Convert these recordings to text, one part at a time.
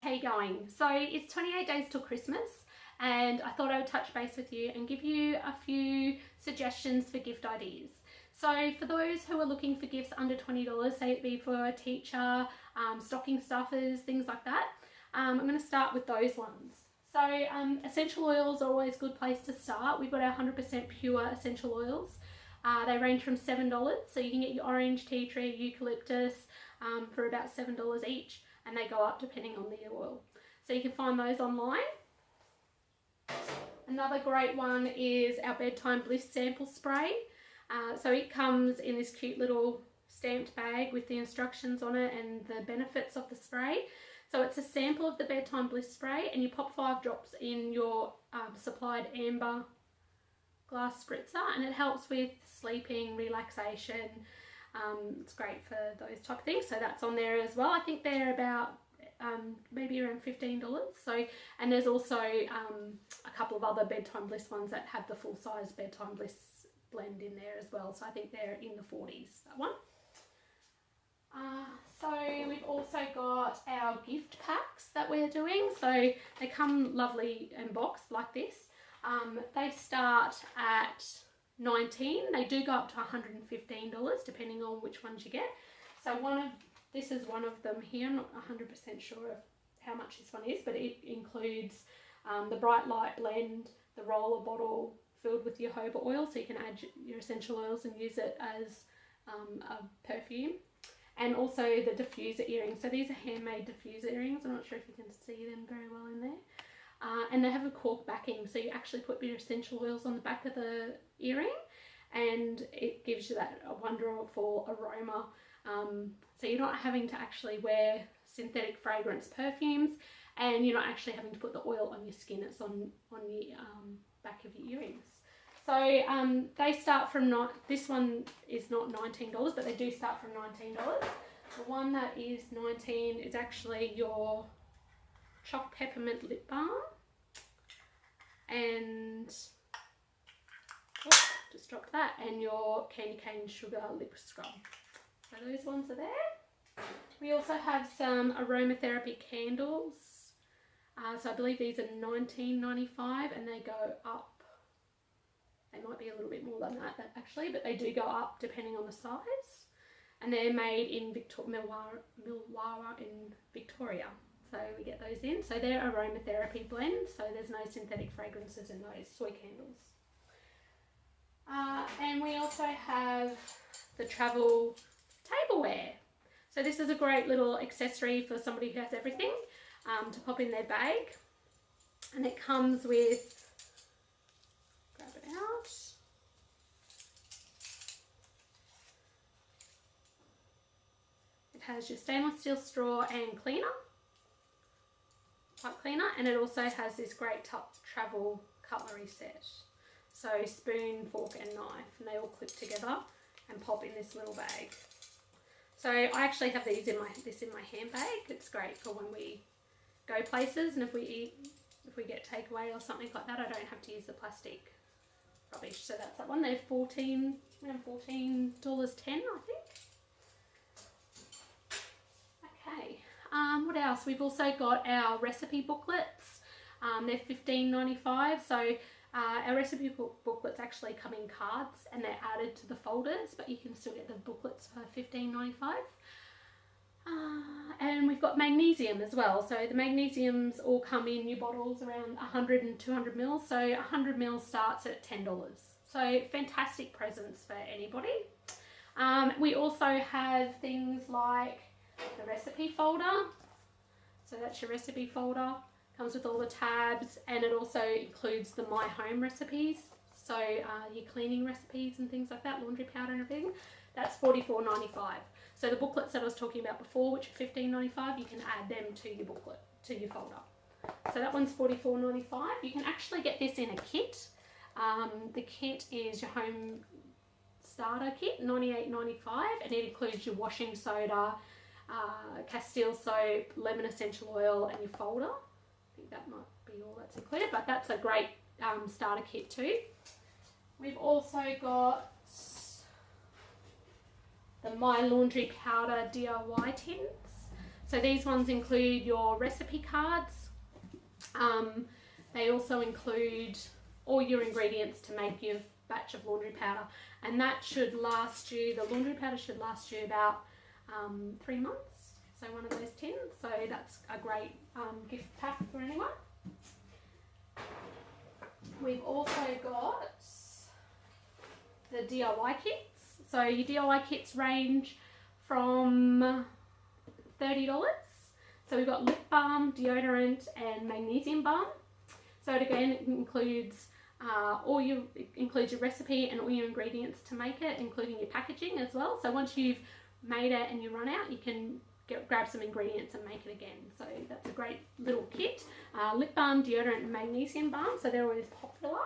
How you going? So it's 28 days till Christmas, and I thought I would touch base with you and give you a few suggestions for gift ideas. So for those who are looking for gifts under $20, say it be for a teacher, stocking stuffers, things like that, I'm going to start with those ones. So essential oils are always a good place to start. We've got our 100% pure essential oils. They range from $7, so you can get your orange, tea tree, eucalyptus for about $7 each, and they go up depending on the oil. So you can find those online. Another great one is our Bedtime Bliss sample spray. So it comes in this cute little stamped bag with the instructions on it and the benefits of the spray. So it's a sample of the Bedtime Bliss spray, and you pop 5 drops in your supplied amber glass spritzer, and it helps with sleeping, relaxation. It's great for those type of things, so that's on there as well. I think they're about maybe around $15. So, and there's also a couple of other Bedtime Bliss ones that have the full size Bedtime Bliss blend in there as well, so I think they're in the 40s, that one. So we've also got our gift packs that we're doing. So they come lovely and boxed like this. They start at $19. They do go up to $115 depending on which ones you get. So this is one of them here. I'm not 100% sure of how much this one is, but it includes the Bright Light blend, the roller bottle filled with jojoba oil, so you can add your essential oils and use it as a perfume. And also the diffuser earrings. So these are handmade diffuser earrings. I'm not sure if you can see them very well in there. And they have a cork backing, so you actually put your essential oils on the back of the earring, and it gives you that wonderful aroma. So you're not having to actually wear synthetic fragrance perfumes, and you're not actually having to put the oil on your skin. It's on the back of your earrings. So they start from this one is not $19, but they do start from $19. The one that is $19 is actually your Choc Peppermint Lip Balm, and just dropped that, and your Candy Cane Sugar Lip Scrub. So those ones are there. We also have some aromatherapy candles. So I believe these are $19.95, and they go up. They might be a little bit more than that actually, but they do go up depending on the size. And they're made in Milwara in Victoria. So we get those in. So they're aromatherapy blends, so there's no synthetic fragrances in those soy candles. And we also have the travel tableware. So this is a great little accessory for somebody who has everything to pop in their bag. And it comes with, grab it out. It has your stainless steel straw and cleaner. Cleaner, and it also has this great travel cutlery set. So spoon, fork and knife, and they all clip together and pop in this little bag. So I actually have this in my handbag. It's great for when we go places, and if we get takeaway or something like that, I don't have to use the plastic rubbish. So that's that one. They're around $14.10, I think. Okay. What else? We've also got our recipe booklets. They're $15.95. So our recipe booklets actually come in cards, and they're added to the folders, but you can still get the booklets for $15.95. And we've got magnesium as well. So the magnesiums all come in new bottles around 100 and 200 mils. So 100 mils starts at $10. So fantastic presents for anybody. We also have things like the recipe folder. So that's your recipe folder. Comes with all the tabs, and it also includes the My Home recipes. So your cleaning recipes and things like that, laundry powder and everything. That's $44.95. So the booklets that I was talking about before, which are $15.95, you can add them to your booklet, to your folder. So that one's $44.95. You can actually get this in a kit. The kit is your home starter kit, $98.95, and it includes your washing soda, Castile soap, lemon essential oil, and your folder. I think that might be all that's included, but that's a great starter kit too. We've also got the My Laundry Powder DIY tins. So these ones include your recipe cards. They also include all your ingredients to make your batch of laundry powder, and that should last you, the laundry powder should last you about 3 months. So one of those tins, so that's a great gift pack for anyone. We've also got the DIY kits. So your DIY kits range from $30. So we've got lip balm, deodorant and magnesium balm. So again, it includes includes your recipe and all your ingredients to make it, including your packaging as well. So once you've made it and you run out, you can grab some ingredients and make it again. So that's a great little kit. Lip balm, deodorant and magnesium balm, so they're always popular.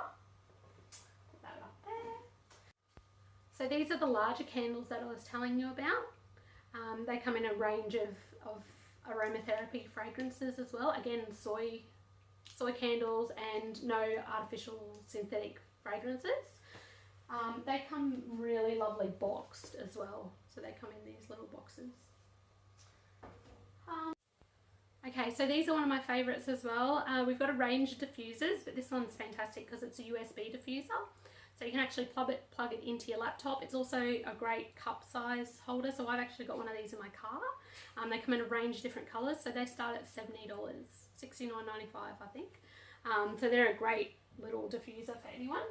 Put that up there. So these are the larger candles that I was telling you about. They come in a range of aromatherapy fragrances as well. Again, soy candles and no artificial synthetic fragrances. They come really lovely boxed as well. So they come in these little boxes. Okay, so these are one of my favourites as well. We've got a range of diffusers, but this one's fantastic because it's a USB diffuser. So you can actually plug it into your laptop. It's also a great cup size holder. So I've actually got one of these in my car. They come in a range of different colours. So they start at $70, $69.95 I think. So they're a great little diffuser for anyone.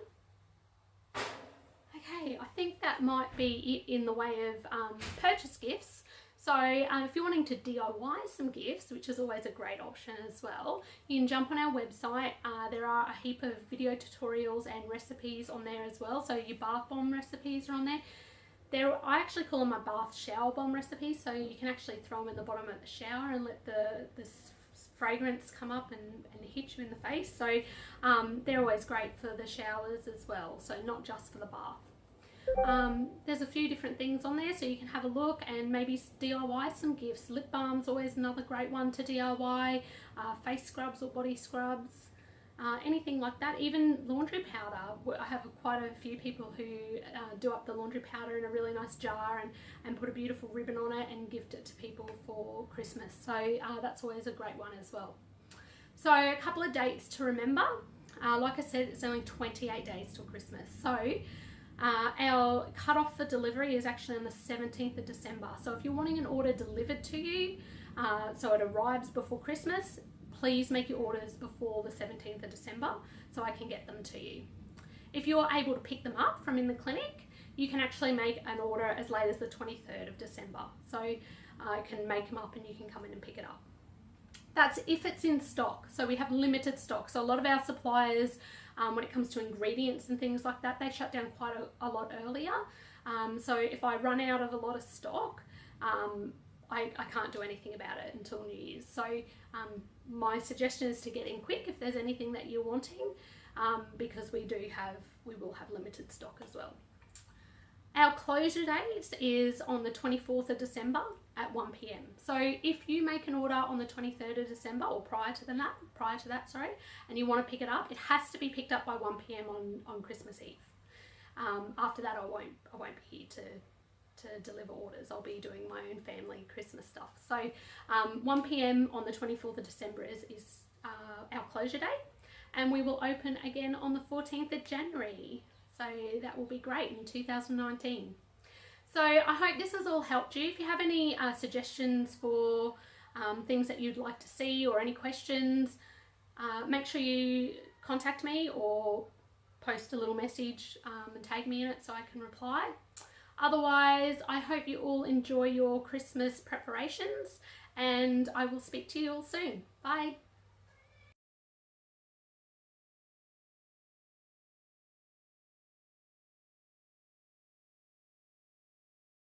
Okay, I think that might be it in the way of purchase gifts. So if you're wanting to DIY some gifts, which is always a great option as well, you can jump on our website. There are a heap of video tutorials and recipes on there as well. So your bath bomb recipes are on there. I actually call them my bath shower bomb recipes. So you can actually throw them in the bottom of the shower and let the fragrance come up and hit you in the face. So they're always great for the showers as well. So not just for the bath. There's a few different things on there, so you can have a look and maybe DIY some gifts. Lip balm's always another great one to DIY, face scrubs or body scrubs, anything like that. Even laundry powder. I have quite a few people who do up the laundry powder in a really nice jar and put a beautiful ribbon on it and gift it to people for Christmas. So that's always a great one as well. So a couple of dates to remember. Like I said, it's only 28 days till Christmas. So our cut-off for delivery is actually on the 17th of December. So if you're wanting an order delivered to you, so it arrives before Christmas, please make your orders before the 17th of December so I can get them to you. If you're able to pick them up from in the clinic, you can actually make an order as late as the 23rd of December. So I can make them up and you can come in and pick it up. That's if it's in stock. So we have limited stock. So a lot of our suppliers, when it comes to ingredients and things like that, they shut down quite a lot earlier. So if I run out of a lot of stock, I can't do anything about it until New Year's. So my suggestion is to get in quick if there's anything that you're wanting, because we will have limited stock as well. Our closure date is on the 24th of December at 1 p.m. So if you make an order on the 23rd of December or prior to that, and you want to pick it up, it has to be picked up by 1 p.m. on Christmas Eve. After that, I won't be here to deliver orders. I'll be doing my own family Christmas stuff. So 1 p.m. on the 24th of December is our closure date, and we will open again on the 14th of January. So that will be great in 2019. So I hope this has all helped you. If you have any suggestions for things that you'd like to see or any questions, make sure you contact me or post a little message and tag me in it so I can reply. Otherwise, I hope you all enjoy your Christmas preparations, and I will speak to you all soon. Bye.